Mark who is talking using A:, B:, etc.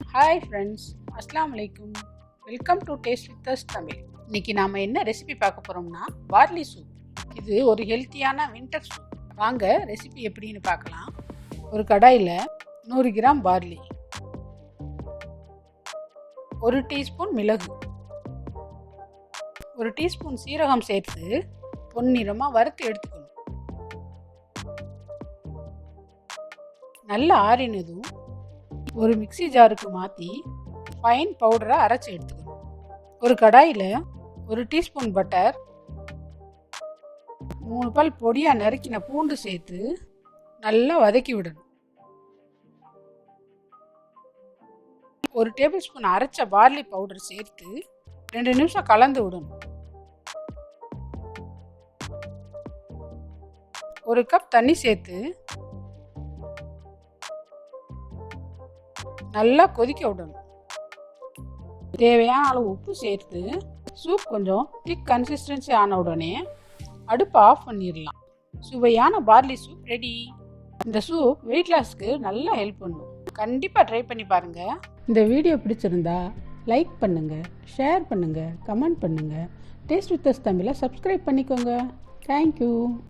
A: Hi friends, அஸ்ஸலாமு அலைக்கும். Welcome to taste with us Tamil. இன்னைக்கு நாம் என்ன ரெசிபி பார்க்க போகிறோம்னா பார்லி சூப். இது ஒரு ஹெல்த்தியான வின்டர் சூப். வாங்க ரெசிபி எப்படின்னு பார்க்கலாம். ஒரு கடாயில் 100 கிராம் பார்லி, 1 டீஸ்பூன் மிளகு, 1 டீஸ்பூன் சீரகம் சேர்த்து பொன்னிறமாக வறுத்து எடுத்துக்கணும். நல்லா ஆறினதும் ஒரு மிக்ஸி ஜாருக்கு மாற்றி ஃபைன் பவுடரை அரைச்சி எடுத்துக்கணும். ஒரு கடாயில் 1 டீஸ்பூன் பட்டர், 3 பல் பொடியாக நறுக்கின பூண்டு சேர்த்து நல்லா வதக்கி விடணும். 1 டேபிள் ஸ்பூன் அரைச்ச பார்லி பவுடர் சேர்த்து 2 நிமிஷம் கலந்து விடணும். 1 கப் தண்ணி சேர்த்து நல்லா கொதிக்க விடணும். தேவையான அளவு உப்பு சேர்த்து சூப் கொஞ்சம் திக் கன்சிஸ்டன்சி ஆன உடனே அடுப்பை ஆஃப் பண்ணிடலாம். சுவையான பார்லி சூப் ரெடி. இந்த சூப் வெயிட் லாஸ்க்கு நல்லா ஹெல்ப் பண்ணும். கண்டிப்பாக ட்ரை பண்ணி பாருங்கள். இந்த வீடியோ பிடிச்சிருந்தா லைக் பண்ணுங்கள், ஷேர் பண்ணுங்கள், கமெண்ட் பண்ணுங்கள். டேஸ்ட் வித் அஸ் தமிழை சப்ஸ்கிரைப் பண்ணிக்கோங்க. தேங்க்யூ.